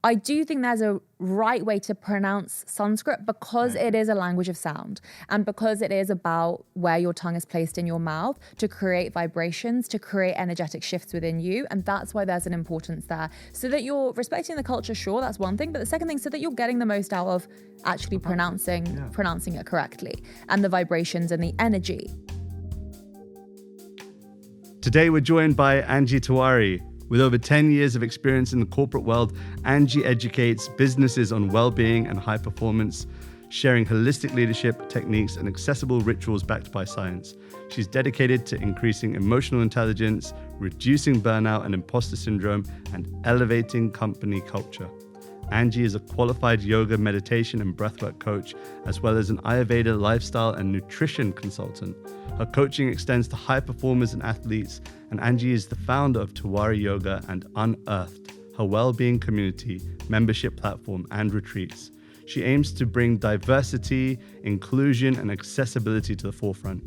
I do think there's a right way to pronounce Sanskrit because it is a language of sound and because it is about where your tongue is placed in your mouth to create vibrations, to create energetic shifts within you. And that's why there's an importance there. So that you're respecting the culture, sure, that's one thing. But the second thing, so that you're getting the most out of actually pronouncing it correctly and the vibrations and the energy. Today, we're joined by Angie Tiwari. With over 10 years of experience in the corporate world, Angie educates businesses on well-being and high performance, sharing holistic leadership techniques and accessible rituals backed by science. She's dedicated to increasing emotional intelligence, reducing burnout and imposter syndrome, and elevating company culture. Angie is a qualified yoga, meditation, and breathwork coach, as well as an Ayurveda lifestyle and nutrition consultant. Her coaching extends to high performers and athletes, and Angie is the founder of Tawari Yoga and Unearthed, her well-being community, membership platform, and retreats. She aims to bring diversity, inclusion, and accessibility to the forefront.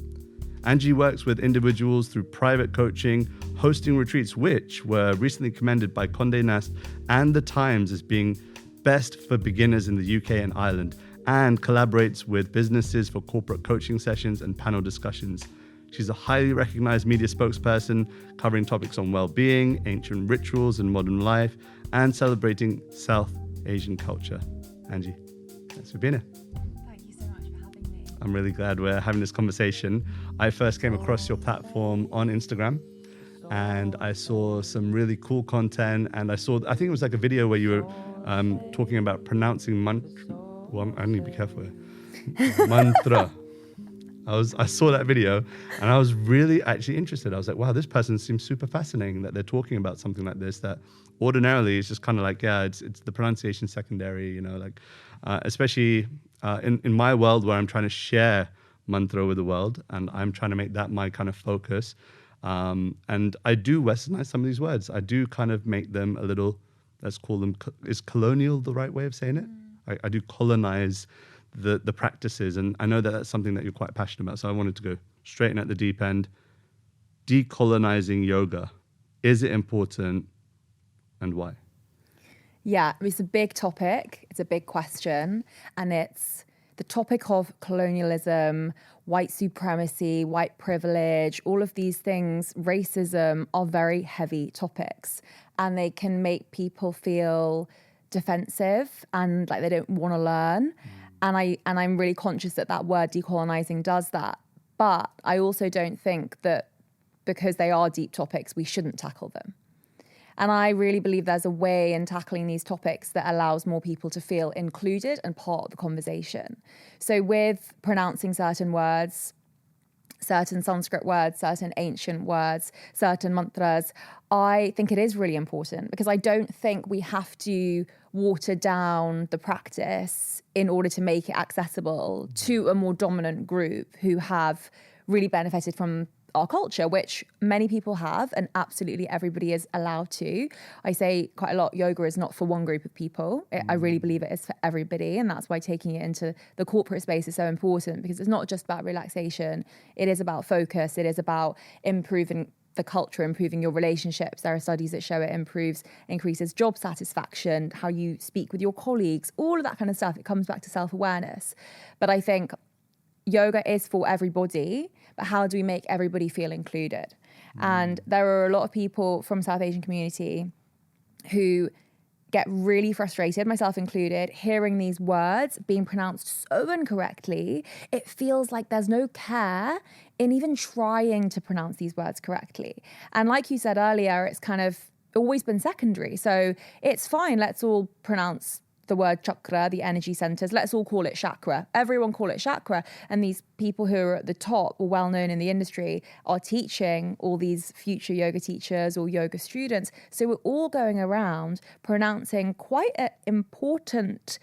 Angie works with individuals through private coaching, hosting retreats, which were recently commended by Condé Nast and The Times as being best for beginners in the UK and Ireland, and collaborates with businesses for corporate coaching sessions and panel discussions. She's a highly recognized media spokesperson covering topics on well-being, ancient rituals and modern life, and celebrating South Asian culture. Angie, thanks for being here. Thank you so much for having me. I'm really glad we're having this conversation. I first came across your platform on Instagram, and I saw some really cool content, and I think it was like a video where you were talking about pronouncing mantra. Well, I need to be careful here. Mantra. I saw that video and I was really actually interested. I was like, wow, this person seems super fascinating that they're talking about something like this that ordinarily is just kind of like, yeah, it's the pronunciation secondary, you know, like especially in my world where I'm trying to share mantra with the world and I'm trying to make that my kind of focus. And I do westernize some of these words. I do kind of make them a little, let's call them, is colonial the right way of saying it? I do colonize the practices, and I know that that's something that you're quite passionate about, so I wanted to go straight in at the deep end. Decolonizing yoga, is it important and why? Yeah, it's a big topic, it's a big question, and it's the topic of colonialism, white supremacy, white privilege, all of these things, racism are very heavy topics, and they can make people feel defensive and like they don't want to learn. And I'm really conscious that word decolonizing does that. But I also don't think that because they are deep topics, we shouldn't tackle them. And I really believe there's a way in tackling these topics that allows more people to feel included and part of the conversation. So with pronouncing certain words, certain Sanskrit words, certain ancient words, certain mantras, I think it is really important because I don't think we have to water down the practice in order to make it accessible to a more dominant group who have really benefited from our culture, which many people have, and absolutely everybody is allowed to. I say quite a lot, yoga is not for one group of people. I really believe it is for everybody, and that's why taking it into the corporate space is so important, because it's not just about relaxation. It is about focus. It is about improving the culture, improving your relationships. There are studies that show it increases job satisfaction, how you speak with your colleagues, all of that kind of stuff. It comes back to self-awareness. But I think yoga is for everybody, but how do we make everybody feel included? And there are a lot of people from South Asian community who get really frustrated, myself included, hearing these words being pronounced so incorrectly. It feels like there's no care in even trying to pronounce these words correctly. And like you said earlier, it's kind of always been secondary. So it's fine, let's all pronounce the word chakra, the energy centers, let's all call it chakra. Everyone call it chakra. And these people who are at the top or well known in the industry are teaching all these future yoga teachers or yoga students. So we're all going around pronouncing quite an important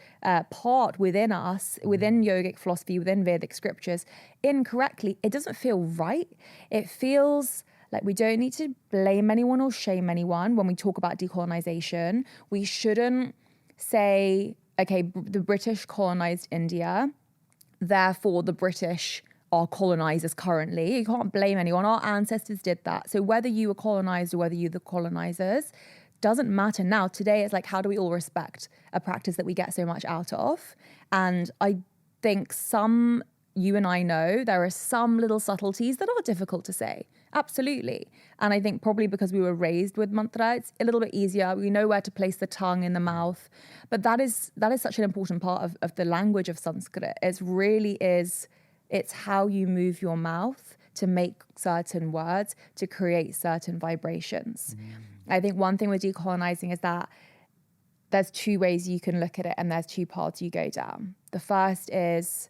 part within us, within yogic philosophy, within Vedic scriptures, incorrectly. It doesn't feel right. It feels like we don't need to blame anyone or shame anyone when we talk about decolonization. We shouldn't say, okay, the British colonized India, therefore the British are colonizers currently. You can't blame anyone. Our ancestors did that. So whether you were colonized or whether you're the colonizers, doesn't matter now. Today, it's like, how do we all respect a practice that we get so much out of? And I think you and I know there are some little subtleties that are difficult to say. Absolutely. And I think probably because we were raised with mantra, it's a little bit easier. We know where to place the tongue in the mouth. But that is such an important part of the language of Sanskrit. It's how you move your mouth to make certain words, to create certain vibrations. I think one thing with decolonizing is that there's two ways you can look at it, and there's two paths you go down. The first is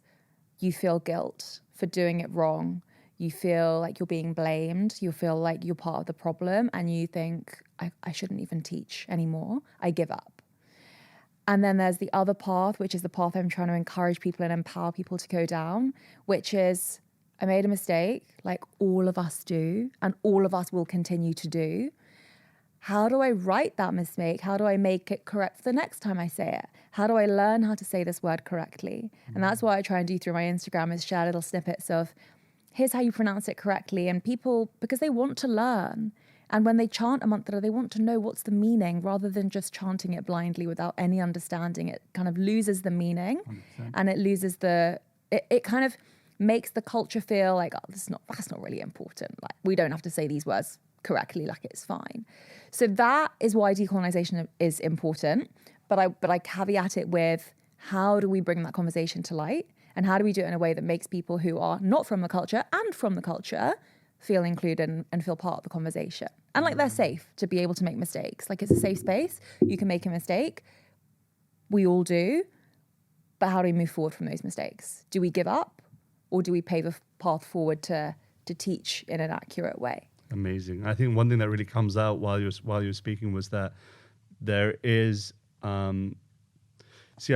you feel guilt for doing it wrong. You feel like you're being blamed. You feel like you're part of the problem, and you think, I shouldn't even teach anymore. I give up. And then there's the other path, which is the path I'm trying to encourage people and empower people to go down, which is, I made a mistake, like all of us do, and all of us will continue to do. How do I write that mistake? How do I make it correct the next time I say it? How do I learn how to say this word correctly? And that's what I try and do through my Instagram, is share little snippets of, here's how you pronounce it correctly. And people, because they want to learn. And when they chant a mantra, they want to know what's the meaning rather than just chanting it blindly without any understanding. It kind of loses the meaning 100%. And it loses it kind of makes the culture feel like, oh, that's not really important. Like, we don't have to say these words correctly, like it's fine. So that is why decolonization is important. But I caveat it with, how do we bring that conversation to light? And how do we do it in a way that makes people who are not from the culture and from the culture feel included and feel part of the conversation? And like, they're safe to be able to make mistakes. Like, it's a safe space. You can make a mistake. We all do. But how do we move forward from those mistakes? Do we give up, or do we pave a path forward to teach in an accurate way? Amazing. I think one thing that really comes out while you're speaking was that there is, I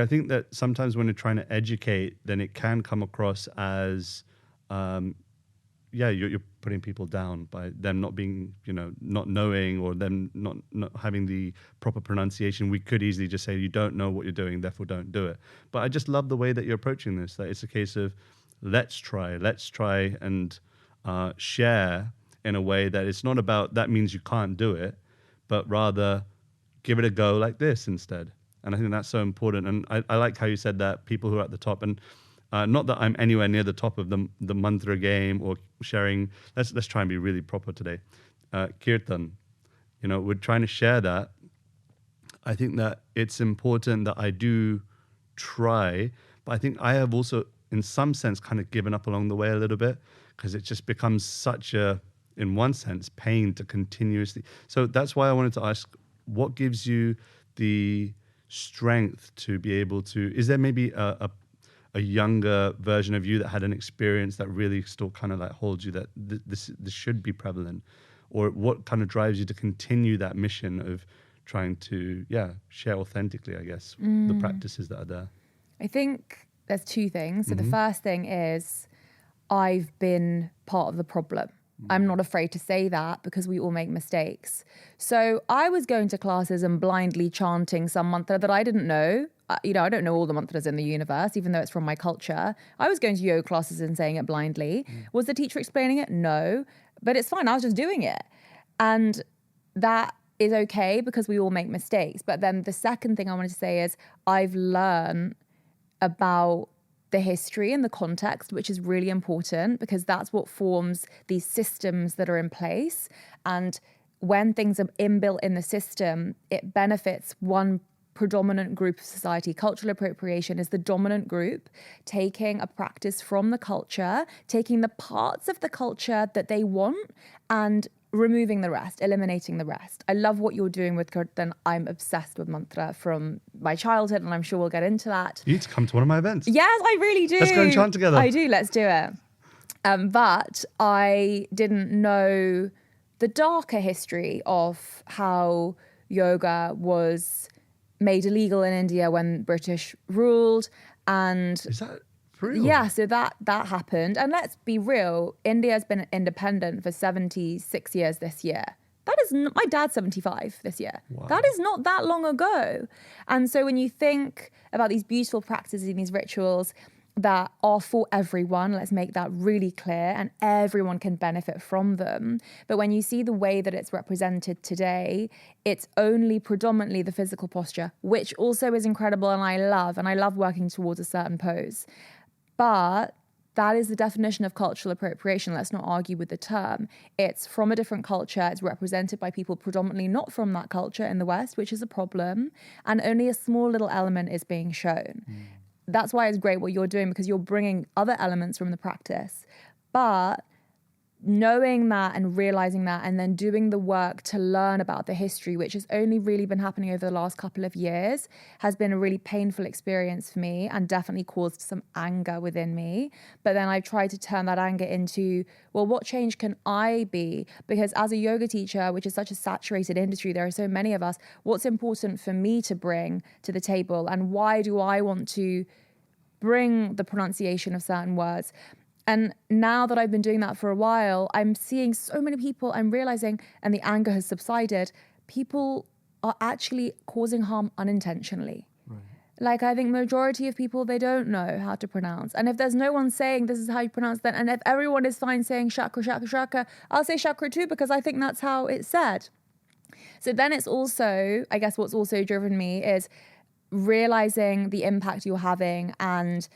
think that sometimes when you're trying to educate, then it can come across as, you're putting people down by them not being, not knowing, or them not having the proper pronunciation. We could easily just say, you don't know what you're doing, therefore don't do it. But I just love the way that you're approaching this, that it's a case of, let's try and share in a way that it's not about, that means you can't do it, but rather give it a go like this instead. And I think that's so important. And I like how you said that people who are at the top, and not that I'm anywhere near the top of the mantra game or sharing. Let's try and be really proper today. Kirtan, we're trying to share that. I think that it's important that I do try, but I think I have also, in some sense, kind of given up along the way a little bit, because it just becomes such a, in one sense, pain to continuously. So that's why I wanted to ask, what gives you the strength to be able to, is there maybe a younger version of you that had an experience that really still kind of like holds you, that this should be prevalent? Or what kind of drives you to continue that mission of trying to, share authentically, I guess, the practices that are there? I think there's two things. So the first thing is, I've been part of the problem. I'm not afraid to say that, because we all make mistakes. So I was going to classes and blindly chanting some mantra that I didn't know. I don't know all the mantras in the universe, even though it's from my culture. I was going to yoga classes and saying it blindly. Was the teacher explaining it? No. But it's fine. I was just doing it. And that is okay, because we all make mistakes. But then the second thing I wanted to say is, I've learned about the history and the context, which is really important, because that's what forms these systems that are in place. And when things are inbuilt in the system, it benefits one predominant group of society. Cultural appropriation is the dominant group taking a practice from the culture, taking the parts of the culture that they want and removing the rest, eliminating the rest. I love what you're doing with Kirtan. I'm obsessed with mantra from my childhood, and I'm sure we'll get into that. You need to come to one of my events. Yes, I really do. Let's go and chant together. I do, let's do it. But I didn't know the darker history of how yoga was made illegal in India when British ruled. And is that for real? Yeah, so that happened. And let's be real, India has been independent for 76 years this year. That is my dad's 75 this year. Wow. That is not that long ago. And so when you think about these beautiful practices and these rituals, that are for everyone. Let's make that really clear, and everyone can benefit from them. But when you see the way that it's represented today, it's only predominantly the physical posture, which also is incredible and I love working towards a certain pose. But that is the definition of cultural appropriation. Let's not argue with the term. It's from a different culture. It's represented by people predominantly not from that culture in the West, which is a problem. And only a small little element is being shown. That's why it's great what you're doing, because you're bringing other elements from the practice. But knowing that and realizing that, and then doing the work to learn about the history, which has only really been happening over the last couple of years, has been a really painful experience for me and definitely caused some anger within me. But then I've tried to turn that anger into, well, what change can I be? Because as a yoga teacher, which is such a saturated industry, there are so many of us, what's important for me to bring to the table? And why do I want to bring the pronunciation of certain words? And now that I've been doing that for a while, I'm seeing so many people, I'm realizing, and the anger has subsided, people are actually causing harm unintentionally. Right. Like, I think majority of people, they don't know how to pronounce. And if there's no one saying this is how you pronounce that, and if everyone is fine saying chakra, chakra, chakra, I'll say chakra too, because I think that's how it's said. So then it's also, I guess what's also driven me is realizing the impact you're having. And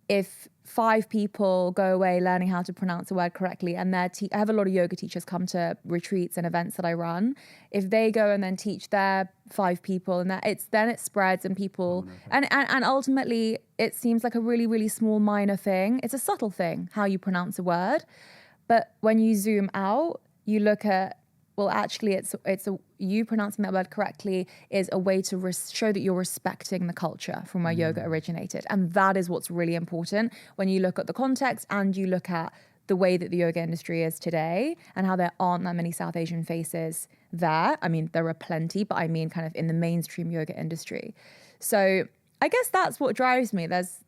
if 5 people go away learning how to pronounce a word correctly, and I have a lot of yoga teachers come to retreats and events that I run. If they go and then teach their 5 people, and then it spreads, and people, and ultimately it seems like a really, really small minor thing. It's a subtle thing, how you pronounce a word. But when you zoom out, you look at, well, actually, you pronouncing that word correctly is a way to show that you're respecting the culture from where yoga originated. And that is what's really important when you look at the context and you look at the way that the yoga industry is today and how there aren't that many South Asian faces there. I mean, there are plenty, but I mean kind of in the mainstream yoga industry. So I guess that's what drives me. There's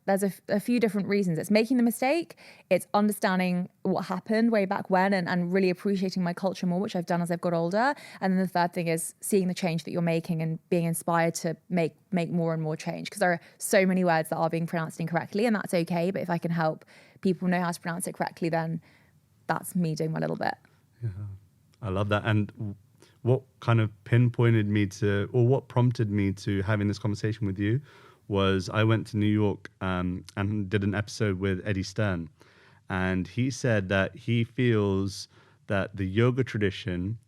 a few different reasons. It's making the mistake. It's understanding what happened way back when and really appreciating my culture more, which I've done as I've got older. And then the third thing is seeing the change that you're making and being inspired to make more and more change. Because there are so many words that are being pronounced incorrectly, and that's okay. But if I can help people know how to pronounce it correctly, then that's me doing my little bit. Yeah, I love that. And what kind of pinpointed me to, or what prompted me to having this conversation with you was I went to New York and did an episode with Eddie Stern. And he said that he feels that the yoga tradition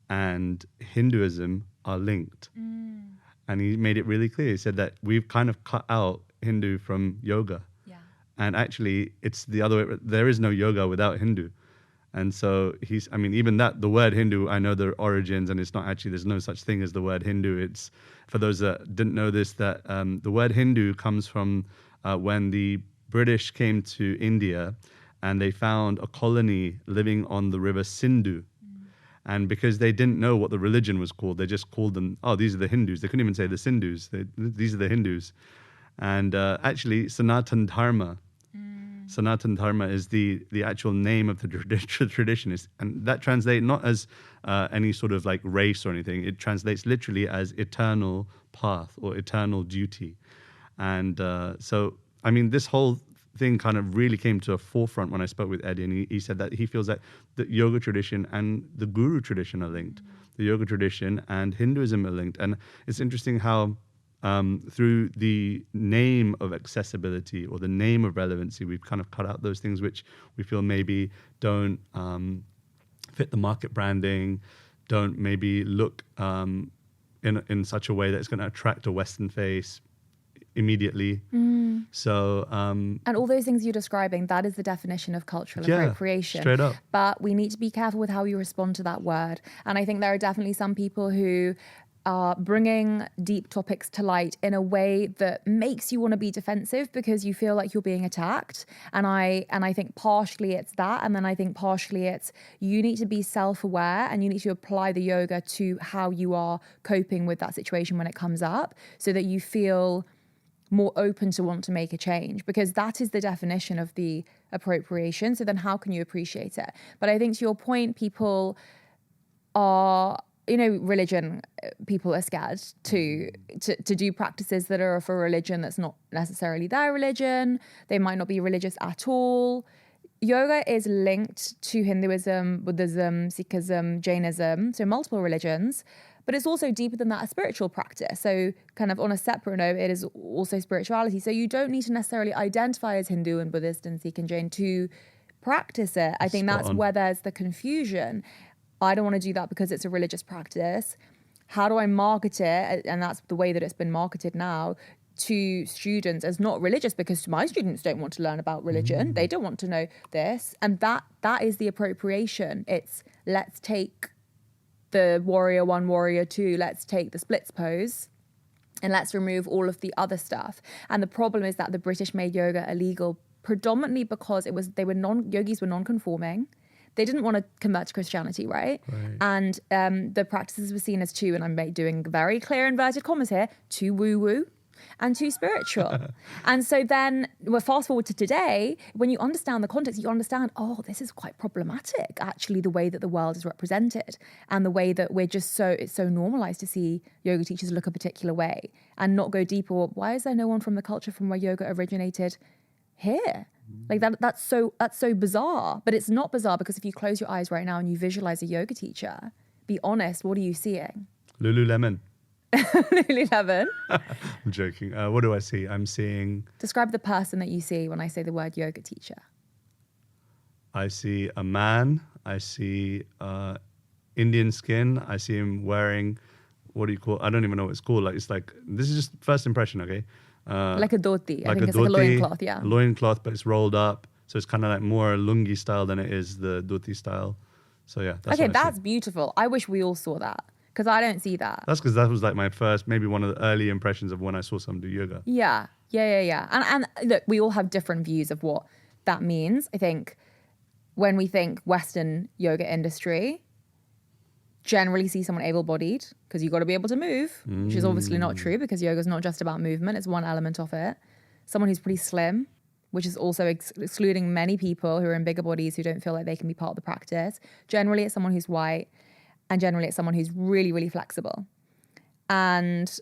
and Hinduism are linked. And he made it really clear. He said that we've kind of cut out Hindu from yoga. Yeah. And actually, it's the other way. There is no yoga without Hindu. And so even that, the word Hindu, I know the origins, and it's not actually, there's no such thing as the word Hindu. It's, for those that didn't know this, that the word Hindu comes from when the British came to India and they found a colony living on the river Sindhu. And because they didn't know what the religion was called, they just called them, oh, these are the Hindus. They couldn't even say the Sindhus. These are the Hindus. And actually, Sanatan Dharma is the actual name of the tradition. And that translates not as any sort of like race or anything. It translates literally as eternal path or eternal duty. And this whole thing kind of really came to a forefront when I spoke with Eddie, and he said that he feels that the yoga tradition and the guru tradition are linked. The yoga tradition and Hinduism are linked. And it's interesting how through the name of accessibility or the name of relevancy, we've kind of cut out those things which we feel maybe don't fit the market branding, don't maybe look in such a way that it's going to attract a Western face immediately. So and all those things you're describing, that is the definition of cultural appropriation. Straight up. But we need to be careful with how we respond to that word. And I think there are definitely some people who are bringing deep topics to light in a way that makes you want to be defensive because you feel like you're being attacked. And I think partially it's that. And then I think partially it's you need to be self-aware and you need to apply the yoga to how you are coping with that situation when it comes up so that you feel more open to want to make a change, because that is the definition of the appropriation. So then how can you appreciate it? But I think to your point, people are religion, people are scared to do practices that are for religion that's not necessarily their religion. They might not be religious at all. Yoga is linked to Hinduism, Buddhism, Sikhism, Jainism, so multiple religions, but it's also deeper than that, a spiritual practice. So kind of on a separate note, it is also spirituality. So you don't need to necessarily identify as Hindu and Buddhist and Sikh and Jain to practice it. I think that's where there's the confusion. I don't want to do that because it's a religious practice. How do I market it? And that's the way that it's been marketed now to students as not religious, because my students don't want to learn about religion. They don't want to know this. And that is the appropriation. It's let's take the warrior 1, warrior 2, let's take the splits pose and let's remove all of the other stuff. And the problem is that the British made yoga illegal predominantly because yogis were non-conforming. They didn't want to convert to Christianity, right? And the practices were seen as too, and I'm doing very clear inverted commas here, too woo-woo and too spiritual. And so then, well, fast forward to today, when you understand the context, you understand, oh, this is quite problematic, actually, the way that the world is represented and the way that it's so normalized to see yoga teachers look a particular way and not go deeper. Why is there no one from the culture from where yoga originated here? Like that's so bizarre. But it's not bizarre, because if you close your eyes right now and you visualize a yoga teacher, be honest, what are you seeing? Lululemon. Lululemon. I'm joking. What do I see? I'm seeing... Describe the person that you see when I say the word yoga teacher. I see a man. I see Indian skin. I see him wearing, what do you call, I don't even know what it's called. Like, it's like, this is just first impression, okay? Like a dhoti. Like I think it's like a loincloth, yeah. A loincloth, but it's rolled up. So it's kind of like more lungi style than it is the dhoti style. So yeah, that's beautiful. I wish we all saw that, because I don't see that. That's because that was like my first, maybe one of the early impressions of when I saw someone do yoga. Yeah. And look, we all have different views of what that means. I think when we think Western yoga industry, generally see someone able-bodied, because you've got to be able to move, which is obviously not true, because yoga is not just about movement. It's one element of it. Someone who's pretty slim, which is also excluding many people who are in bigger bodies who don't feel like they can be part of the practice. Generally, it's someone who's white, and generally it's someone who's really, really flexible. And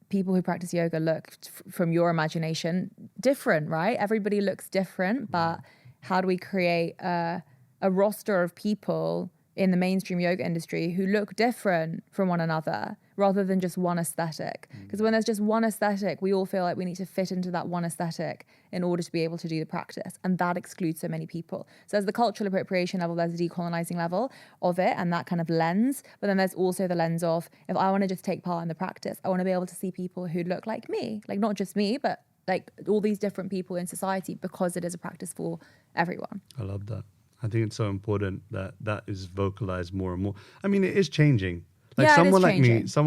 people who practice yoga look, from your imagination, different, right? Everybody looks different, but how do we create a roster of people in the mainstream yoga industry who look different from one another rather than just one aesthetic? Because when there's just one aesthetic, we all feel like we need to fit into that one aesthetic in order to be able to do the practice. And that excludes so many people. So there's the cultural appropriation level, there's the decolonizing level of it and that kind of lens. But then there's also the lens of, if I want to just take part in the practice, I want to be able to see people who look like me, like not just me, but like all these different people in society, because it is a practice for everyone. I love that. I think it's so important that that is vocalized more and more. I mean, it is changing. Like someone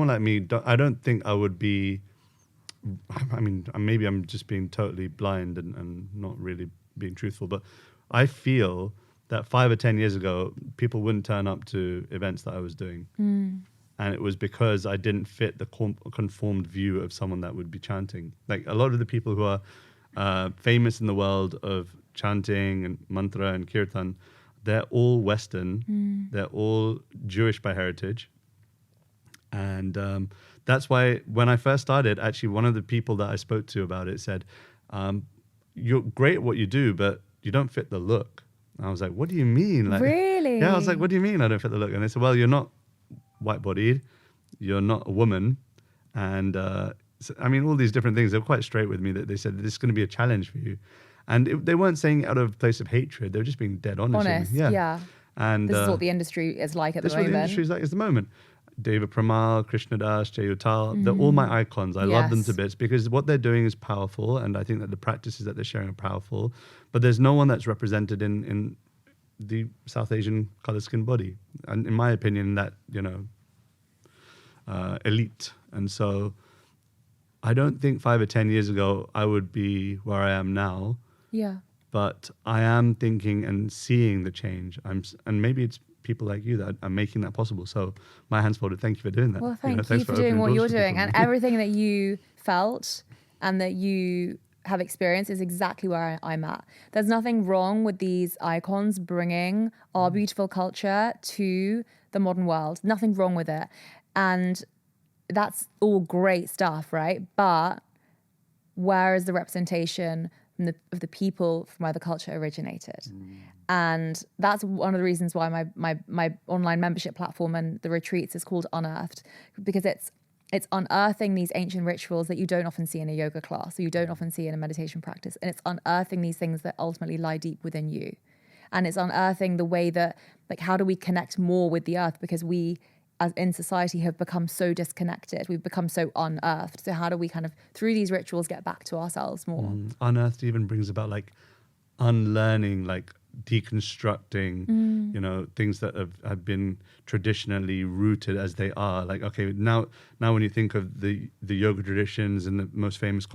like me, I don't think I would be, I mean, maybe I'm just being totally blind and not really being truthful, but I feel that 5 or 10 years ago, people wouldn't turn up to events that I was doing. And it was because I didn't fit the conformed view of someone that would be chanting. Like a lot of the people who are famous in the world of chanting and mantra and kirtan, they're all Western. They're all Jewish by heritage. And that's why when I first started, actually one of the people that I spoke to about it said, you're great at what you do, but you don't fit the look. And I was like, what do you mean? Like, really? Yeah, I was like, what do you mean I don't fit the look? And they said, well, you're not white-bodied, you're not a woman. And I mean, all these different things. They were quite straight with me that they said, this is going to be a challenge for you. And they weren't saying it out of a place of hatred. They were just being dead honest. Yeah. And this is what the industry is like at the moment. This is what the industry is like at the moment. David Pramal, Krishnadas, Jay Uttal, they're all my icons. I love them to bits because what they're doing is powerful, and I think that the practices that they're sharing are powerful. But there's no one that's represented in the South Asian colored skin body, and in my opinion, that elite. And so, I don't think 5 or 10 years ago I would be where I am now. Yeah. But I am thinking and seeing the change. And maybe it's people like you that are making that possible. So my hands folded. Thank you for doing that. Well, thank you for doing what you're doing. And everything that you felt and that you have experienced is exactly where I'm at. There's nothing wrong with these icons bringing our beautiful culture to the modern world. Nothing wrong with it. And that's all great stuff, right? But where is the representation of the people from where the culture originated? And that's one of the reasons why my online membership platform and the retreats is called Unearthed, because it's unearthing these ancient rituals that you don't often see in a yoga class, or you don't often see in a meditation practice. And it's unearthing these things that ultimately lie deep within you. And it's unearthing the way that, like, how do we connect more with the earth? Because we, as in society, have become so disconnected. We've become so unearthed. So how do we kind of, through these rituals, get back to ourselves more? Unearthed even brings about like unlearning, like deconstructing, you know, things that have been traditionally rooted as they are. Like, okay, now when you think of the yoga traditions in the most famous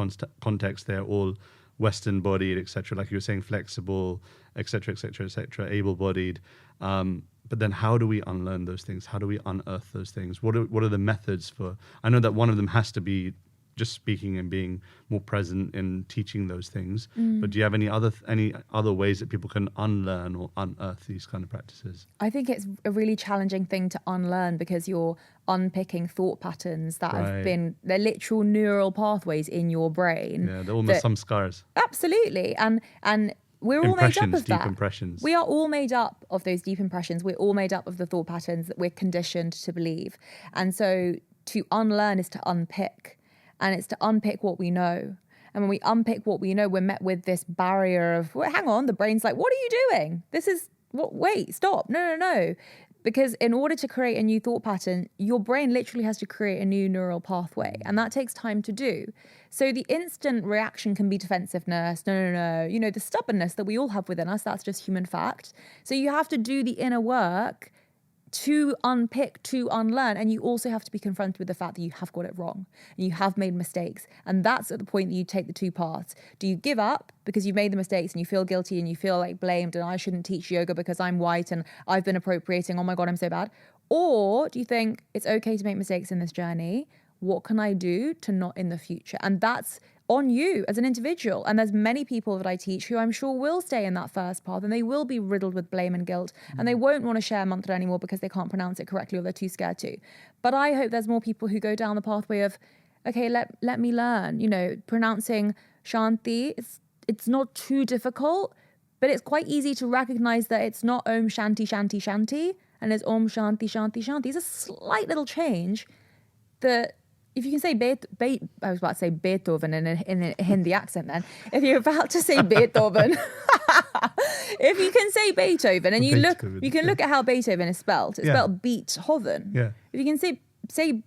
context, they're all Western bodied, etc. Like you were saying, flexible, etc., etc., etc., able-bodied. But then how do we unlearn those things? How do we unearth those things? What are the methods for? I know that one of them has to be just speaking and being more present in teaching those things. But do you have any other ways that people can unlearn or unearth these kind of practices? I think it's a really challenging thing to unlearn, because you're unpicking thought patterns that have been, they're literal neural pathways in your brain. Yeah, they're almost some scars. Absolutely. And we're all made up of that. Deep impressions. We are all made up of those deep impressions. We're all made up of the thought patterns that we're conditioned to believe. And so to unlearn is to unpick. And it's to unpick what we know. And when we unpick what we know, we're met with this barrier of, well, hang on, the brain's like, what are you doing? Wait, stop. No. Because in order to create a new thought pattern, your brain literally has to create a new neural pathway. And that takes time to do. So the instant reaction can be defensiveness. No. You know, the stubbornness that we all have within us, that's just human fact. So you have to do the inner work to unpick, to unlearn. And you also have to be confronted with the fact that you have got it wrong and you have made mistakes. And that's at the point that you take the two paths. Do you give up because you've made the mistakes and you feel guilty and you feel like blamed and I shouldn't teach yoga because I'm white and I've been appropriating, oh my God, I'm so bad? Or do you think it's okay to make mistakes in this journey? What can I do to not in the future? And that's on you as an individual. And there's many people that I teach who I'm sure will stay in that first path and they will be riddled with blame and guilt and they won't want to share mantra anymore because they can't pronounce it correctly or they're too scared to. But I hope there's more people who go down the pathway of, okay, let me learn, you know, pronouncing Shanti. It's not too difficult, but it's quite easy to recognize that it's not Om Shanti Shanti Shanti and it's Om Shanti Shanti Shanti. It's a slight little change that, if you can say I was about to say Beethoven in a Hindi accent then. If you're about to say Beethoven, if you can say Beethoven and you can look at how Beethoven is spelled. It's spelled Beethoven. Yeah. If you can say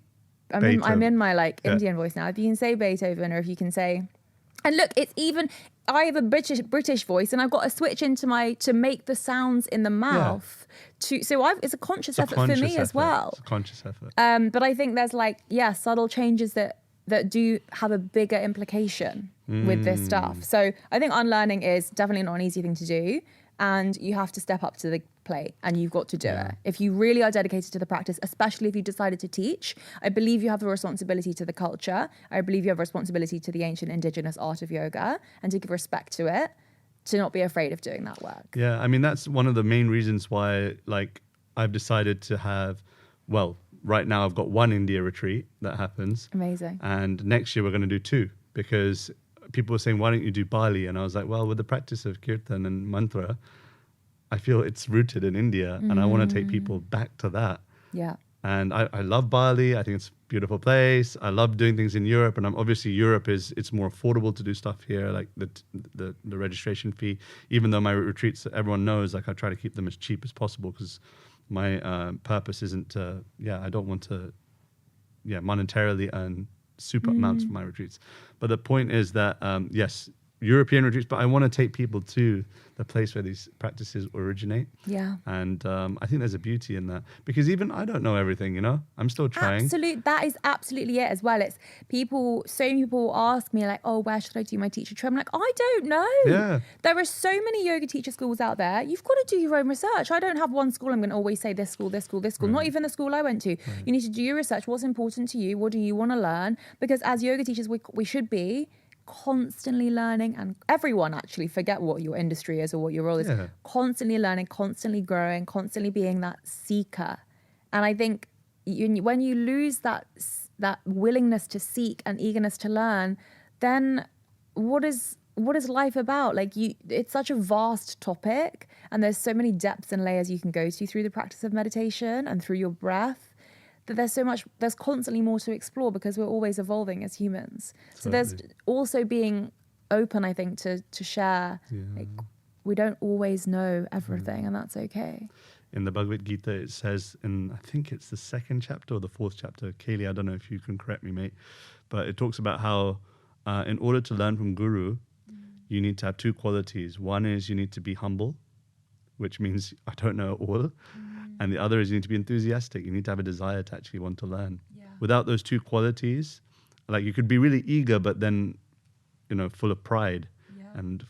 I'm in my like Indian voice now. If you can say Beethoven, or if you can say, and look, it's even, I have a British voice and I've got to switch into to make the sounds in the mouth. It's a conscious effort for me as well. It's a conscious effort. But I think there's subtle changes that do have a bigger implication with this stuff. So I think unlearning is definitely not an easy thing to do. And you have to step up to the plate and you've got to do it. If you really are dedicated to the practice, especially if you decided to teach, I believe you have a responsibility to the culture. I believe you have a responsibility to the ancient indigenous art of yoga and to give respect to it, to not be afraid of doing that work. Yeah, I mean, that's one of the main reasons why I've decided to have, right now I've got one India retreat that happens. Amazing. And next year we're going to do two, because people were saying, why don't you do Bali? And I was like, well, with the practice of kirtan and mantra, I feel it's rooted in India and I want to take people back to that. Yeah. And I love Bali. I think it's a beautiful place. I love doing things in Europe. And obviously Europe it's more affordable to do stuff here, like the registration fee. Even though my retreats, everyone knows, I try to keep them as cheap as possible because my purpose isn't I don't want to monetarily earn super amounts for my retreats. But the point is that, yes, European retreats, but I want to take people to the place where these practices originate. Yeah. And I think there's a beauty in that, because even I don't know everything, I'm still trying. That is absolutely it as well. It's so many people ask me like, oh, where should I do my teacher trip? I'm like, I don't know. Yeah. There are so many yoga teacher schools out there. You've got to do your own research. I don't have one school. I'm going to always say this school, this school, this school. Right. Not even the school I went to. Right. You need to do your research. What's important to you? What do you want to learn? Because as yoga teachers, we should be constantly learning, and everyone actually, forget what your industry is or what your role is, constantly learning, constantly growing, constantly being that seeker And I think when you lose that willingness to seek and eagerness to learn, then what is life about? Like it's such a vast topic, and there's so many depths and layers you can go to through the practice of meditation and through your breath, that there's constantly more to explore, because we're always evolving as humans. So there's also being open, I think, to share. Like, we don't always know everything, and that's okay. In the Bhagavad Gita, it says I think it's the 2nd chapter or the 4th chapter. Kaylee, I don't know if you can correct me, mate, but it talks about how in order to learn from Guru, you need to have 2 qualities. One is you need to be humble, which means I don't know all. And the other is you need to be enthusiastic. You need to have a desire to actually want to learn. Yeah. Without those 2 qualities, like you could be really eager, but then, full of pride and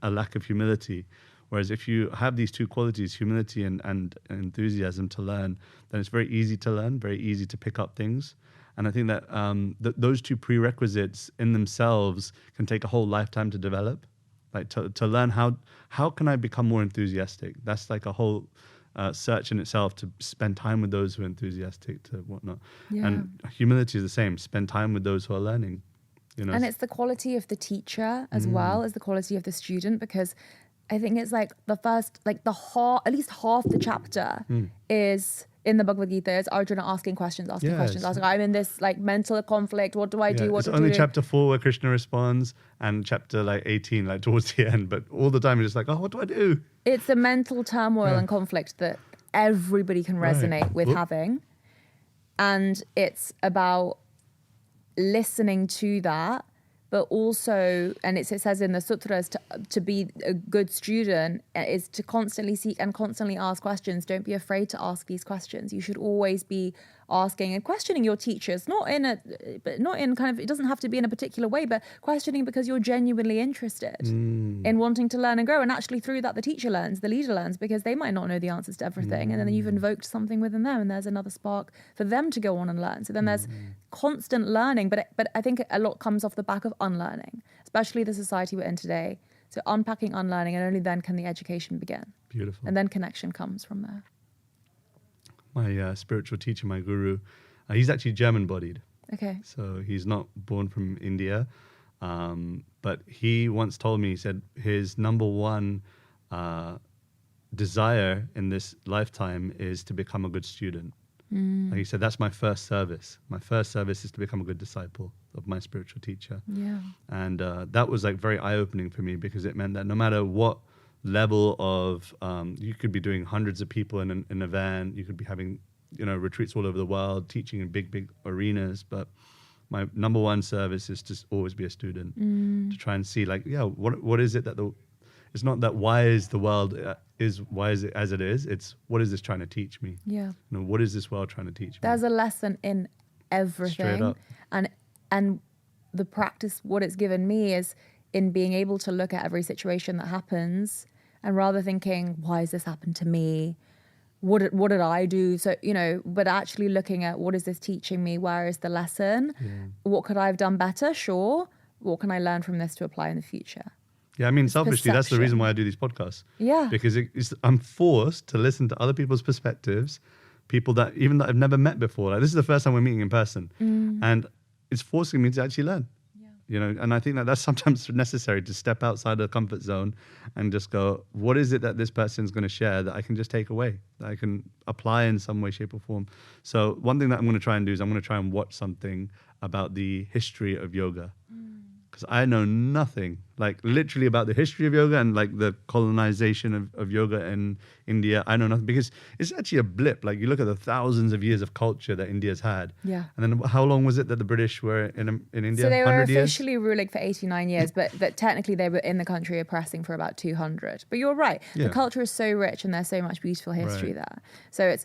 a lack of humility. Whereas if you have these 2 qualities, humility and enthusiasm to learn, then it's very easy to learn, very easy to pick up things. And I think that those 2 prerequisites in themselves can take a whole lifetime to develop. Like to learn how can I become more enthusiastic? That's like a whole search in itself, to spend time with those who are enthusiastic to whatnot. Yeah. And humility is the same. Spend time with those who are learning. And it's the quality of the teacher as well as the quality of the student, because I think it's like the first, like at least half the chapter is in the Bhagavad Gita is Arjuna asking questions, asking, I'm in this like mental conflict. What do I do? What it's do only do? Chapter 4 where Krishna responds, and chapter like 18, like towards the end. But all the time, you're just like, what do I do? It's the mental turmoil and conflict that everybody can resonate with having. And it's about listening to that, but also, and it says in the sutras, to be a good student is to constantly seek and constantly ask questions. Don't be afraid to ask these questions. You should always be asking and questioning your teachers, not in kind of, it doesn't have to be in a particular way, but questioning because you're genuinely interested in wanting to learn and grow. And actually through that, the teacher learns, the leader learns, because they might not know the answers to everything. And then you've invoked something within them, and there's another spark for them to go on and learn. So then there's constant learning, but I think a lot comes off the back of unlearning, especially the society we're in today. So unpacking, unlearning, and only then can the education begin. Beautiful. And then connection comes from there. My spiritual teacher, my guru, he's actually German-bodied. Okay. So he's not born from India. But he once told me, he said his number one desire in this lifetime is to become a good student. Like he said, that's my first service. My first service is to become a good disciple of my spiritual teacher. Yeah. And that was like very eye-opening for me, because it meant that no matter what level of, you could be doing hundreds of people in a van, you could be having, retreats all over the world, teaching in big arenas. But my number one service is to always be a student, to try and see what is it that it's not that why is the world why is it as it is? It's what is this trying to teach me? Yeah. What is this world trying to teach me? There's a lesson in everything. Straight up. And the practice, what it's given me is in being able to look at every situation that happens, and rather thinking, why has this happened to me? What did I do? So, but actually looking at, what is this teaching me? Where is the lesson? Yeah. What could I have done better? Sure. What can I learn from this to apply in the future? Yeah, I mean, selfishly, that's the reason why I do these podcasts. Yeah. Because I'm forced to listen to other people's perspectives, people that I've never met before. Like, this is the first time we're meeting in person. And it's forcing me to actually learn. And I think that that's sometimes necessary, to step outside the comfort zone and just go, what is it that this person's going to share that I can just take away, that I can apply in some way, shape or form? So one thing that I'm going to try and do is I'm going to try and watch something about the history of yoga. Because I know nothing, like literally about the history of yoga and like the colonization of yoga in India. I know nothing, because it's actually a blip. Like you look at the thousands of years of culture that India's had. Yeah. And then how long was it that the British were in India? So they were officially ruling for 89 years, but technically they were in the country oppressing for about 200. But you're right. Yeah. The culture is so rich and there's so much beautiful history there. So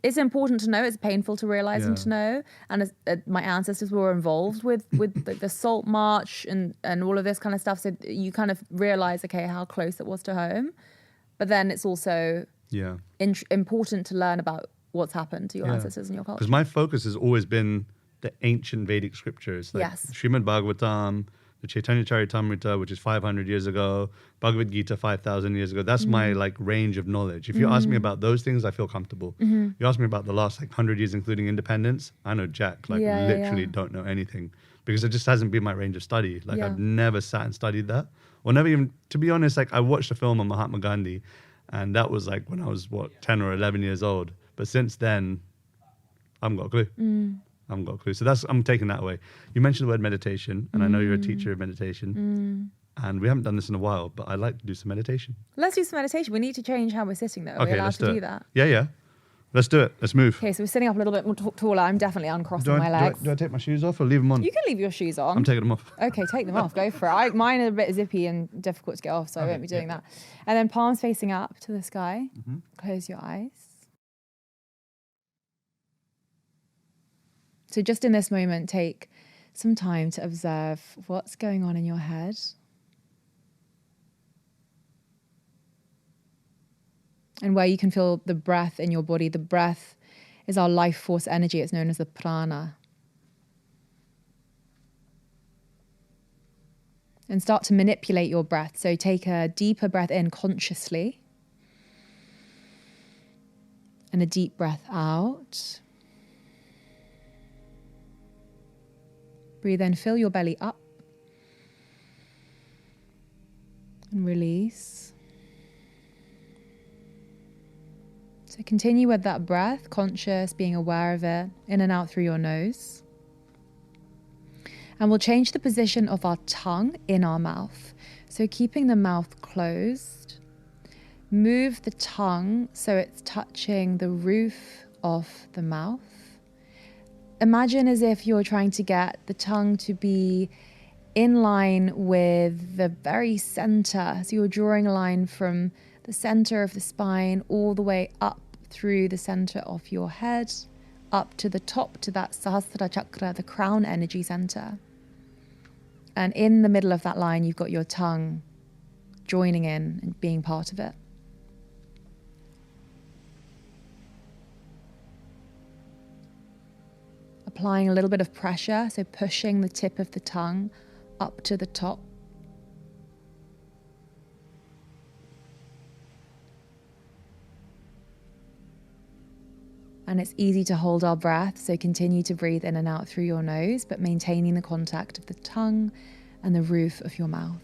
it's important to know. It's painful to realize and to know. And my ancestors were involved with the Salt March and all of this kind of stuff. So you kind of realize, okay, how close it was to home. But then it's also important to learn about what's happened to your ancestors and your culture. Because my focus has always been the ancient Vedic scriptures, like Srimad Bhagavatam, the Chaitanya Charitamrita, which is 500 years ago, Bhagavad Gita 5,000 years ago. That's my like range of knowledge. If you ask me about those things, I feel comfortable. You ask me about the last like 100 years, including independence, I know jack. Like literally don't know anything because it just hasn't been my range of study. Like I've never sat and studied that, or never even, to be honest, like I watched a film on Mahatma Gandhi, and that was like when I was 10 or 11 years old. But since then, I haven't got a clue. I haven't got a clue. So I'm taking that away. You mentioned the word meditation, and I know you're a teacher of meditation. And we haven't done this in a while, but I'd like to do some meditation. Let's do some meditation. We need to change how we're sitting, though. Are we allowed to do that? Yeah. Let's do it. Let's move. Okay, so we're sitting up a little bit more taller. I'm definitely uncrossing my legs. Do I take my shoes off or leave them on? You can leave your shoes on. I'm taking them off. Okay, take them off. Go for it. Mine are a bit zippy and difficult to get off, so I won't be doing that. And then palms facing up to the sky. Close your eyes. So just in this moment, take some time to observe what's going on in your head. And where you can feel the breath in your body. The breath is our life force energy. It's known as the prana. And start to manipulate your breath. So take a deeper breath in consciously. And a deep breath out. Breathe in, fill your belly up. And release. So continue with that breath, conscious, being aware of it, in and out through your nose. And we'll change the position of our tongue in our mouth. So keeping the mouth closed. Move the tongue so it's touching the roof of the mouth. Imagine as if you're trying to get the tongue to be in line with the very center. So you're drawing a line from the center of the spine all the way up through the center of your head, up to the top, to that Sahasrara chakra, the crown energy center. And in the middle of that line, you've got your tongue joining in and being part of it. Applying a little bit of pressure, so pushing the tip of the tongue up to the top. And it's easy to hold our breath, so continue to breathe in and out through your nose, but maintaining the contact of the tongue and the roof of your mouth.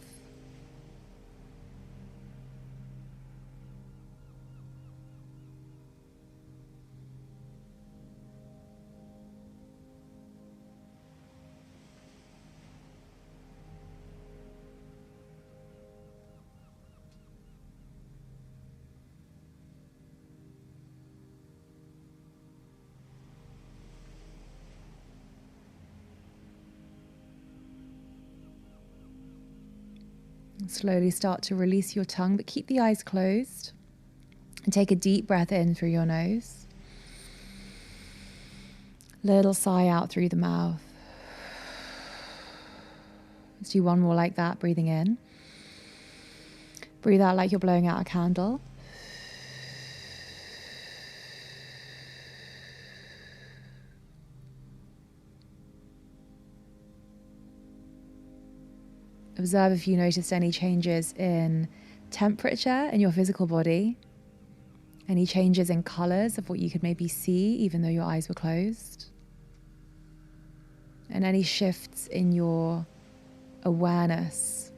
Slowly start to release your tongue, but keep the eyes closed. And take a deep breath in through your nose. Little sigh out through the mouth. Let's do one more like that, breathing in. Breathe out like you're blowing out a candle. Observe if you noticed any changes in temperature in your physical body, any changes in colors of what you could maybe see even though your eyes were closed, and any shifts in your awareness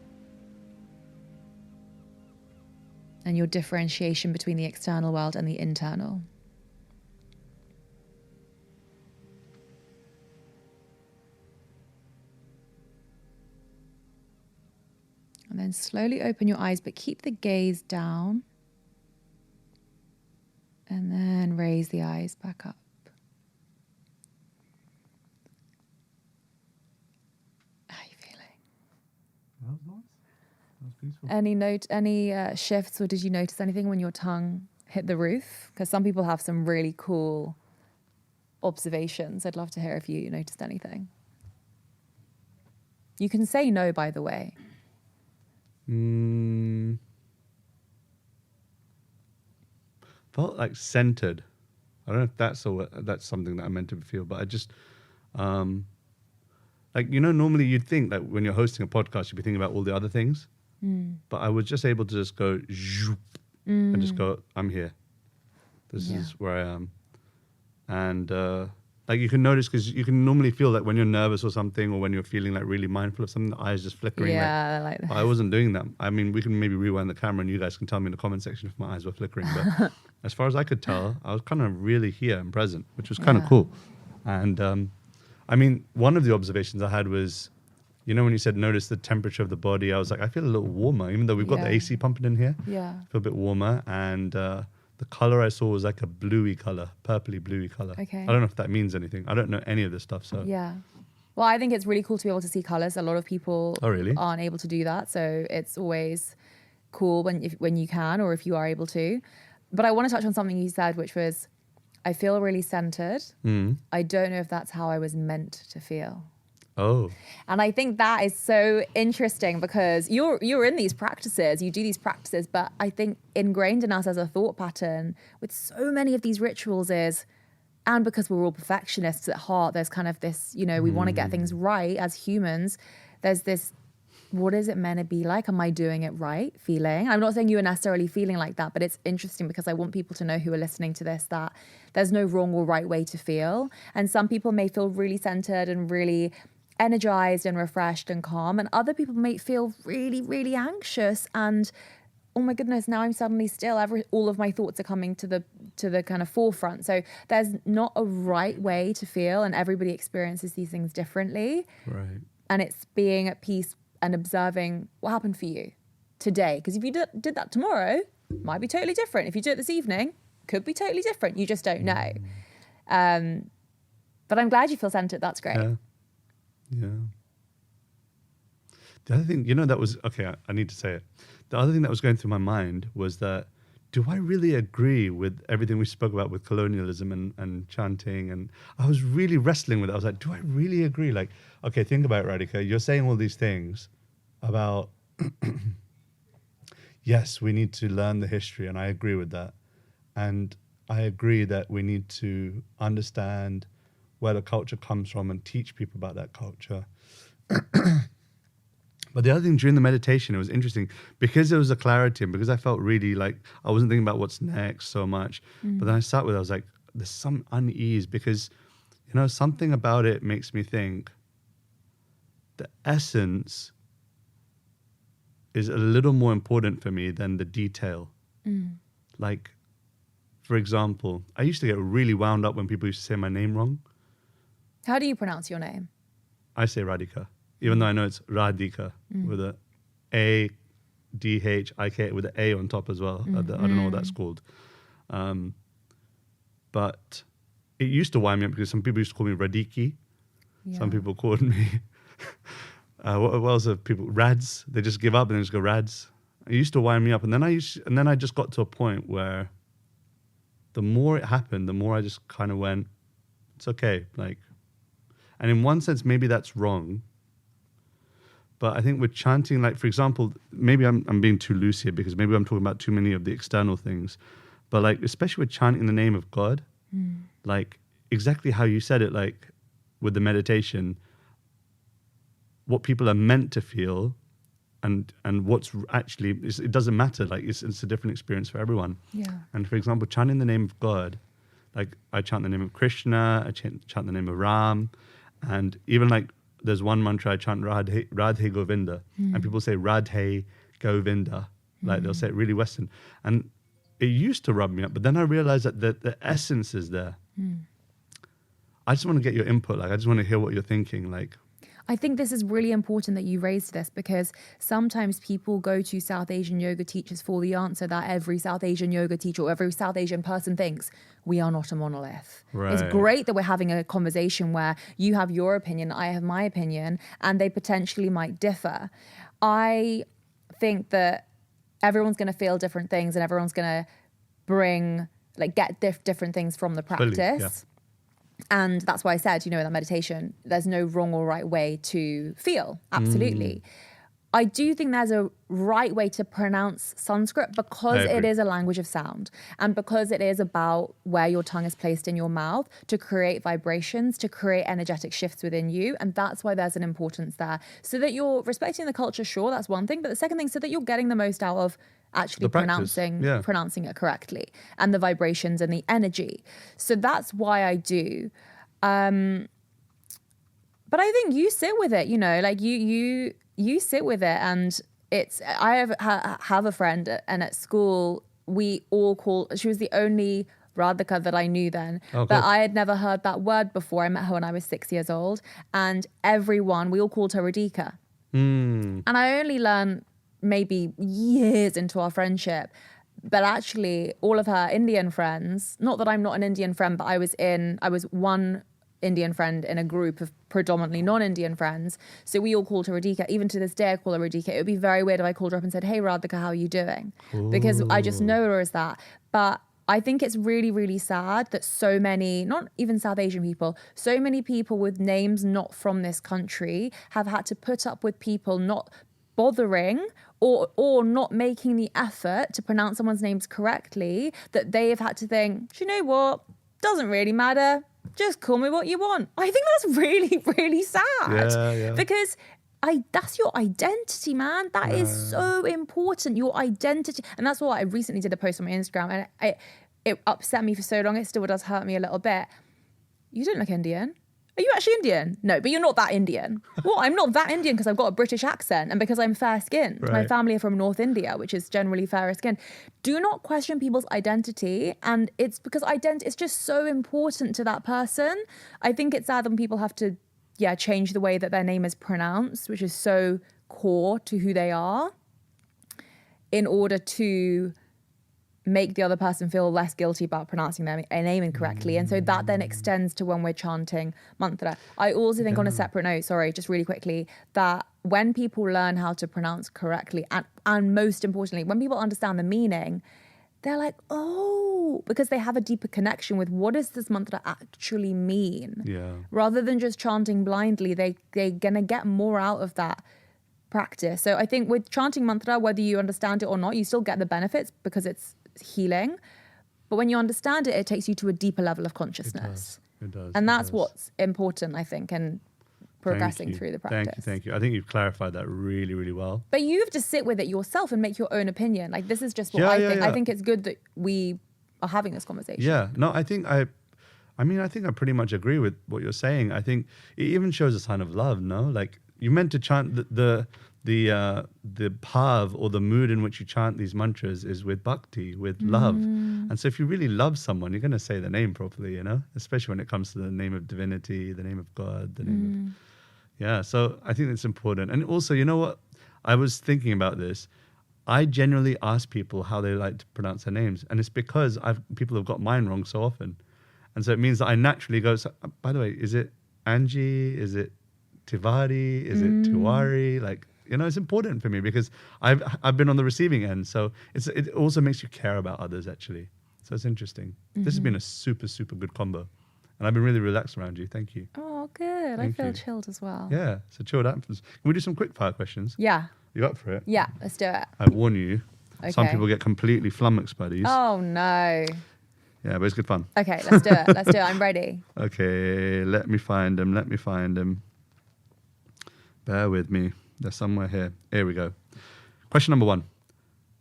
and your differentiation between the external world and the internal. And then slowly open your eyes, but keep the gaze down. And then raise the eyes back up. How are you feeling? That was nice. That was peaceful. Any shifts, or did you notice anything when your tongue hit the roof? Because some people have some really cool observations. I'd love to hear if you noticed anything. You can say no, by the way. Felt like centered. I don't know if that's something that I meant to feel, but I just like, you know, normally you'd think that when you're hosting a podcast, you'd be thinking about all the other things. But I was just able to just go zoop, and just go, I'm here. This is where I am. And like you can notice, because you can normally feel that when you're nervous or something, or when you're feeling like really mindful of something, the eyes just flickering. Yeah, like that. I wasn't doing that. I mean, we can maybe rewind the camera and you guys can tell me in the comment section if my eyes were flickering. But as far as I could tell, I was kind of really here and present, which was kind of cool. And I mean, one of the observations I had was, you know, when you said notice the temperature of the body, I was like, I feel a little warmer, even though we've got the AC pumping in here. Yeah. I feel a bit warmer. And the color I saw was like a bluey color, purpley bluey color. Okay. I don't know if that means anything. I don't know any of this stuff. So Yeah. Well, I think it's really cool to be able to see colors. A lot of people aren't able to do that. So it's always cool when you can, or if you are able to. But I want to touch on something you said, which was, I feel really centered. I don't know if that's how I was meant to feel. Oh. And I think that is so interesting, because you're in these practices, you do these practices, but I think ingrained in us as a thought pattern with so many of these rituals is, and because we're all perfectionists at heart, there's kind of this, you know, we want to get things right as humans. There's this, what is it meant to be like? Am I doing it right? Feeling. I'm not saying you are necessarily feeling like that, but it's interesting because I want people to know who are listening to this that there's no wrong or right way to feel. And some people may feel really centered and really energized and refreshed and calm, and other people may feel really, really anxious and, oh my goodness, now I'm suddenly still. All of my thoughts are coming to the kind of forefront. So there's not a right way to feel, and everybody experiences these things differently. Right. And it's being at peace and observing what happened for you today. Because if you did that tomorrow, it might be totally different. If you do it this evening, could be totally different. You just don't know. But I'm glad you feel centered. That's great. Yeah. The other thing, you know, that was, okay, I need to say it. The other thing that was going through my mind was that, do I really agree with everything we spoke about with colonialism and chanting? And I was really wrestling with it. I was like, do I really agree? Like, okay, think about it, Radhika. You're saying all these things about, yes, we need to learn the history, and I agree with that. And I agree that we need to understand where the culture comes from and teach people about that culture. But the other thing during the meditation, it was interesting because there was a clarity and because I felt really like I wasn't thinking about what's next so much. But then I sat with it, I was like, there's some unease because, you know, something about it makes me think the essence is a little more important for me than the detail. Like, for example, I used to get really wound up when people used to say my name wrong. How do you pronounce your name? I say Radhika, even though I know it's Radhika with a A-D-H-I-K with an A on top as well. I don't know what that's called. But it used to wind me up because some people used to call me Radhiki. Yeah. Some people called me, what else are people? Rads. They just give up and they just go Rads. It used to wind me up. And then I just got to a point where the more it happened, the more I just kind of went, it's okay. Like, and in one sense, maybe that's wrong. But I think with chanting, like, for example, maybe I'm being too loose here because maybe I'm talking about too many of the external things. But like, especially with chanting the name of God, like exactly how you said it, like with the meditation, what people are meant to feel and what's actually, it doesn't matter. Like it's a different experience for everyone. Yeah. And for example, chanting the name of God, like I chant the name of Krishna, I chant the name of Ram, and even like there's one mantra I chant Radhe Govinda, and people say Radhe Govinda, like they'll say it really Western, and it used to rub me up, but then I realized that the essence is there. I just want to get your input, like I just want to hear what you're thinking, like. I think this is really important that you raised this because sometimes people go to South Asian yoga teachers for the answer that every South Asian yoga teacher or every South Asian person thinks. We are not a monolith. Right. It's great that we're having a conversation where you have your opinion, I have my opinion, and they potentially might differ. I think that everyone's going to feel different things and everyone's going to bring, like, get different things from the practice. Yeah. And that's why I said, you know, in that meditation, there's no wrong or right way to feel. Absolutely. I do think there's a right way to pronounce Sanskrit because it is a language of sound and because it is about where your tongue is placed in your mouth to create vibrations, to create energetic shifts within you. And that's why there's an importance there. So that you're respecting the culture, sure, that's one thing. But the second thing, so that you're getting the most out of actually pronouncing it correctly and the vibrations and the energy. So that's why I do. But I think you sit with it, you know, like you sit with it. And I have a friend, and at school we all she was the only Radhika that I knew then, but I had never heard that word before. I met her when I was 6 years old, and we all called her Radhika. And I only learned maybe years into our friendship, but actually all of her Indian friends, not that I'm not an Indian friend, but I was one Indian friend in a group of predominantly non-Indian friends. So we all called her Radhika. Even to this day, I call her Radhika. It would be very weird if I called her up and said, "Hey, Radhika, how are you doing?" Because I just know her as that. But I think it's really, really sad that so many, not even South Asian people, so many people with names not from this country have had to put up with people not bothering or not making the effort to pronounce someone's names correctly, that they have had to think, "Do you know what? Doesn't really matter. Just call me what you want." I think that's really, really sad. Because that's your identity, man. That is so important, your identity. And that's why I recently did a post on my Instagram, and it upset me for so long. It still does hurt me a little bit. You don't look Indian. Are you actually Indian? No, but you're not that Indian. Well, I'm not that Indian because I've got a British accent and because I'm fair-skinned. Right. My family are from North India, which is generally fairer skinned. Do not question people's identity. And it's because it's just so important to that person. I think it's sad when people have to, change the way that their name is pronounced, which is so core to who they are, in order to make the other person feel less guilty about pronouncing their name incorrectly. And so that then extends to when we're chanting mantra. I also think on a separate note, sorry, just really quickly, that when people learn how to pronounce correctly, and most importantly, when people understand the meaning, they're like, oh, because they have a deeper connection with what does this mantra actually mean? Yeah. Rather than just chanting blindly, they're gonna get more out of that practice. So I think with chanting mantra, whether you understand it or not, you still get the benefits because it's healing. But when you understand it, it takes you to a deeper level of consciousness. It does. And that's what's important, I think, and progressing through the practice. Thank you. I think you've clarified that really, really well. But you have to sit with it yourself and make your own opinion. Like, this is just what I think. I think it's good that we are having this conversation. Yeah. No, I think I pretty much agree with what you're saying. I think it even shows a sign of love, no? Like, you meant to chant the bhav or the mood in which you chant these mantras is with bhakti, with love. And so if you really love someone, you're going to say the name properly, you know, especially when it comes to the name of divinity, the name of God, the name of... So I think it's important. And also, you know what? I was thinking about this. I generally ask people how they like to pronounce their names. And it's because people have got mine wrong so often. And so it means that I naturally go, so, by the way, is it Angie? Is it Tiwari? Is it Tawari? Like, you know, it's important for me because I've been on the receiving end. So it also makes you care about others, actually. So it's interesting. This has been a super, super good combo. And I've been really relaxed around you. Thank you. Oh, good. I feel chilled as well. Yeah, so chilled out. Can we do some quick fire questions? Yeah. You up for it? Yeah, let's do it. I warn you, some people get completely flummoxed by these. Oh, no. Yeah, but it's good fun. Okay, let's do it. Let's do it. I'm ready. Okay, let me find them. Bear with me. They're somewhere here. Here we go. Question number 1.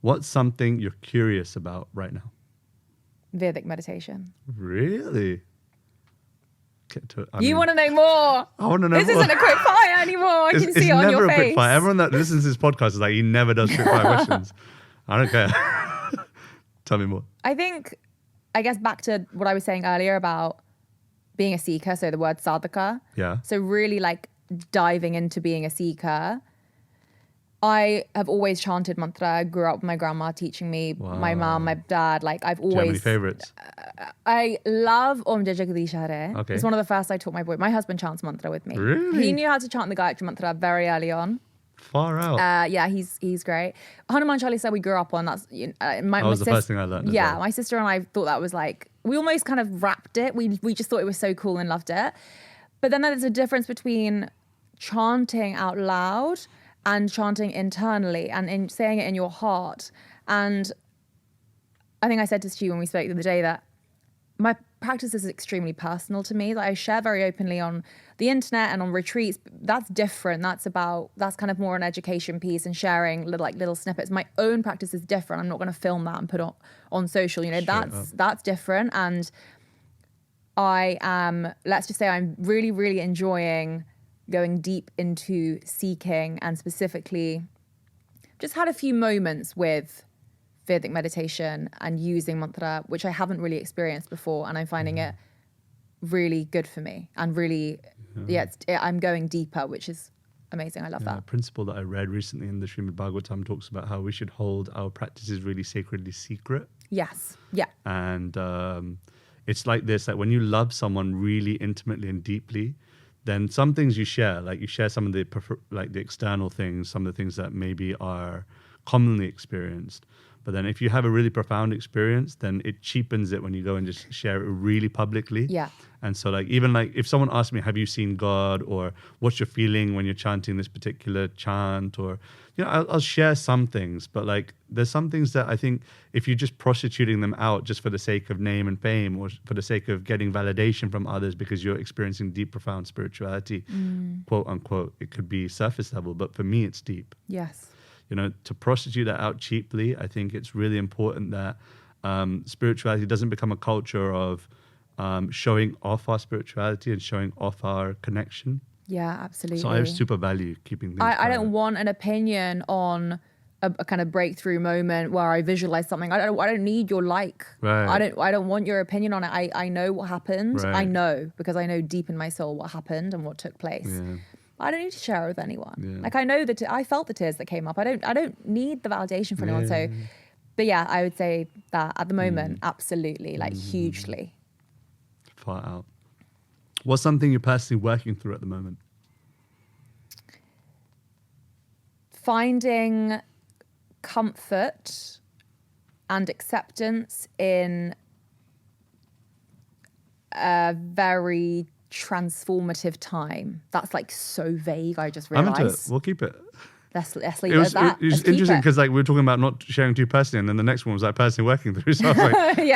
What's something you're curious about right now? Vedic meditation. Really? You want to know more? I want to know more. This isn't a quick fire anymore. I can see it on your face. It's never a quick fire. Everyone that listens to this podcast is like, he never does quick fire questions. I don't care. Tell me more. I guess back to what I was saying earlier about being a seeker, so the word sadhaka. Yeah. So really like diving into being a seeker. I have always chanted mantra. I grew up with my grandma teaching me, my mom, my dad. Like I've always... Do you have any favorites? I love Om Jai Jagadish Hare. Okay. It's one of the first I taught my boy. My husband chants mantra with me. Really? He knew how to chant the Gayatri mantra very early on. Far out. Yeah, he's great. Hanuman Chalisa we grew up on. That's that was the first thing I learned. Yeah, well. My sister and I thought that was like, we almost kind of wrapped it. We just thought it was so cool and loved it. But then there's a difference between chanting out loud and chanting internally and in saying it in your heart. And I think I said this to you when we spoke the other day that my practice is extremely personal to me. Like I share very openly on the internet and on retreats. That's different. That's kind of more an education piece and sharing little snippets. My own practice is different. I'm not going to film that and put it on social. That's different. And I am, let's just say I'm really, really enjoying going deep into seeking, and specifically just had a few moments with Vedic meditation and using mantra, which I haven't really experienced before. And I'm finding it really good for me and really, I'm going deeper, which is amazing. I love that. A principle that I read recently in the Srimad Bhagavatam talks about how we should hold our practices really sacredly secret. Yes. Yeah. And it's like this, like when you love someone really intimately and deeply, then some things you share, like you share some of the the external things, some of the things that maybe are commonly experienced. But then if you have a really profound experience, then it cheapens it when you go and just share it really publicly. Yeah. And so even if someone asks me, have you seen God, or what's your feeling when you're chanting this particular chant, or, I'll share some things, but there's some things that I think if you're just prostituting them out just for the sake of name and fame, or for the sake of getting validation from others because you're experiencing deep, profound spirituality, quote unquote, it could be surface level, but for me, it's deep. Yes. To prostitute that out cheaply, I think it's really important that spirituality doesn't become a culture of showing off our spirituality and showing off our connection. Yeah, absolutely. So I super value keeping things I don't want an opinion on a kind of breakthrough moment where I visualize something. I don't need your like. Right. I don't want your opinion on it. I know what happened. Right. I know because I know deep in my soul what happened and what took place. Yeah. I don't need to share it with anyone. Yeah. I know that I felt the tears that came up. I don't need the validation from anyone. So, but yeah, I would say that at the moment, absolutely, hugely. Far out. What's something you're personally working through at the moment? Finding comfort and acceptance in a very transformative time. That's so vague. I just realized. I'm into it. We'll keep it. Let's leave it at that. It was interesting because we were talking about not sharing too personally, and then the next one was personally working through. So I was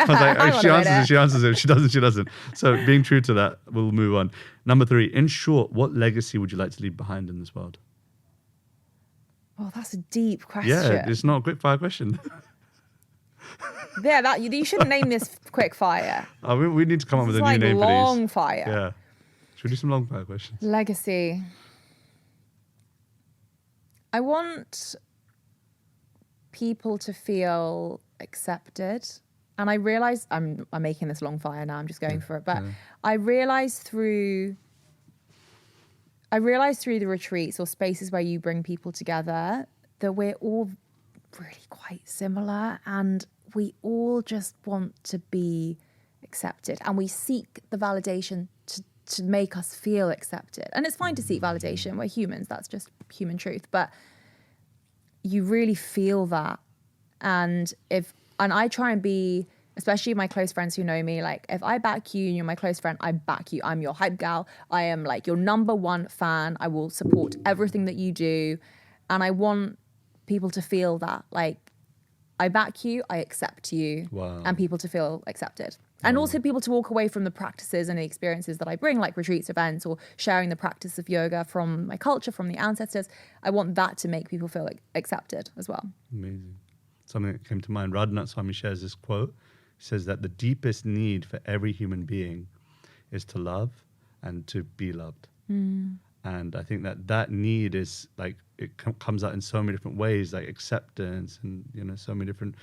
like, if she answers it, she answers it. If she doesn't, she doesn't. So being true to that, we'll move on. Number 3, in short, what legacy would you like to leave behind in this world? Oh, that's a deep question. Yeah, it's not a quick fire question. Yeah, you shouldn't name this quick fire. We need to come up with a new name for these. Long fire. Yeah. Should we do some long fire questions? Legacy. I want people to feel accepted. And I realize I'm making this long fire now, I'm just going for it. But I realize through the retreats or spaces where you bring people together that we're all really quite similar, and we all just want to be accepted, and we seek the validation to make us feel accepted. And it's fine to seek validation. We're humans. That's just human truth. But you really feel that. And I try and be, especially my close friends who know me, if I back you and you're my close friend, I back you. I'm your hype gal. I am your number one fan. I will support everything that you do. And I want people to feel that, I back you, I accept you. Wow. And people to feel accepted. And also people to walk away from the practices and the experiences that I bring, like retreats, events, or sharing the practice of yoga from my culture, from the ancestors. I want that to make people feel accepted as well. Amazing. Something that came to mind. Radhika Swami shares this quote. He says that the deepest need for every human being is to love and to be loved. And I think that need is it comes out in so many different ways, like acceptance and, so many different,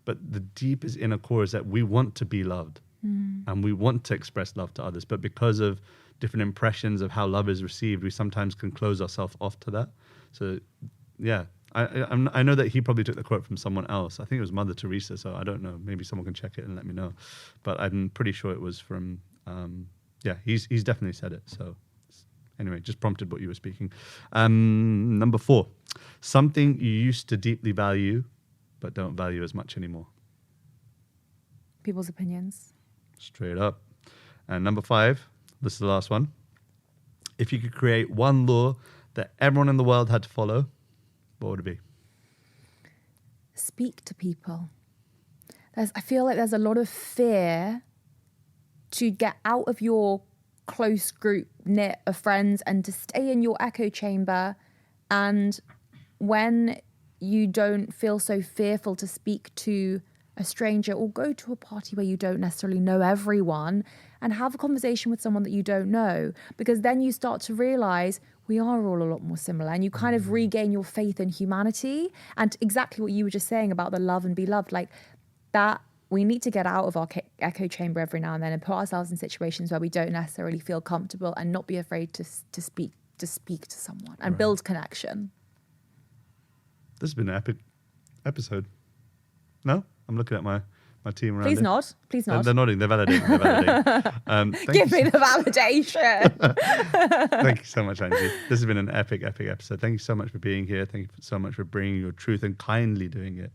but the deepest inner core is that we want to be loved and we want to express love to others. But because of different impressions of how love is received, we sometimes can close ourselves off to that. So yeah, I know that he probably took the quote from someone else. I think it was Mother Teresa. So I don't know. Maybe someone can check it and let me know. But I'm pretty sure it was from, he's definitely said it. So anyway, just prompted what you were speaking. Number 4, something you used to deeply value, but don't value as much anymore. People's opinions. Straight up. And number 5, this is the last one. If you could create one law that everyone in the world had to follow, what would it be? Speak to people. I feel like there's a lot of fear to get out of your close group knit of friends and to stay in your echo chamber. And when you don't feel so fearful to speak to a stranger or go to a party where you don't necessarily know everyone and have a conversation with someone that you don't know, because then you start to realize we are all a lot more similar, and you kind of regain your faith in humanity. And exactly what you were just saying about the love and be loved, like that, we need to get out of our echo chamber every now and then and put ourselves in situations where we don't necessarily feel comfortable and not be afraid to speak to someone and build connection. This has been an epic episode. No? I'm looking at my team around Please nod. Please nod. They're nodding. They're validating. Give me the validation. Thank you so much, Angie. This has been an epic episode. Thank you so much for being here. Thank you so much for bringing your truth and kindly doing it.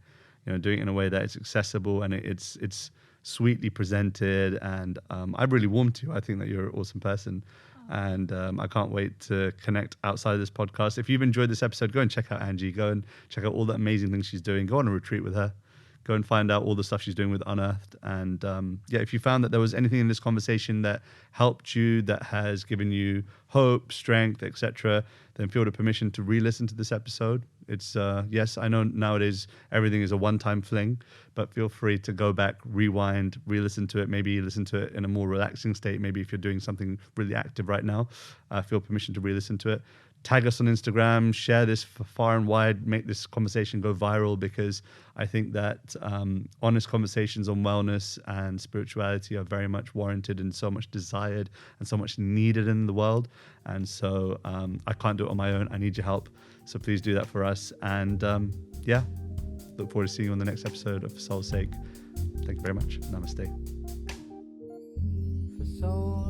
Doing it in a way that it's accessible and it's sweetly presented. And I'm really warmed to you. I think that you're an awesome person. And I can't wait to connect outside of this podcast. If you've enjoyed this episode, go and check out Angie. Go and check out all the amazing things she's doing. Go on a retreat with her. Go and find out all the stuff she's doing with Unearthed. And if you found that there was anything in this conversation that helped you, that has given you hope, strength, etc., then feel the permission to re-listen to this episode. It's, yes, I know nowadays everything is a one-time fling, but feel free to go back, rewind, re-listen to it, maybe listen to it in a more relaxing state. Maybe if you're doing something really active right now, feel permission to re-listen to it. Tag us on Instagram, share this far and wide, make this conversation go viral, because I think that honest conversations on wellness and spirituality are very much warranted and so much desired and so much needed in the world. And so I can't do it on my own. I need your help. So please do that for us. And look forward to seeing you on the next episode of For Soul's Sake. Thank you very much. Namaste. For soul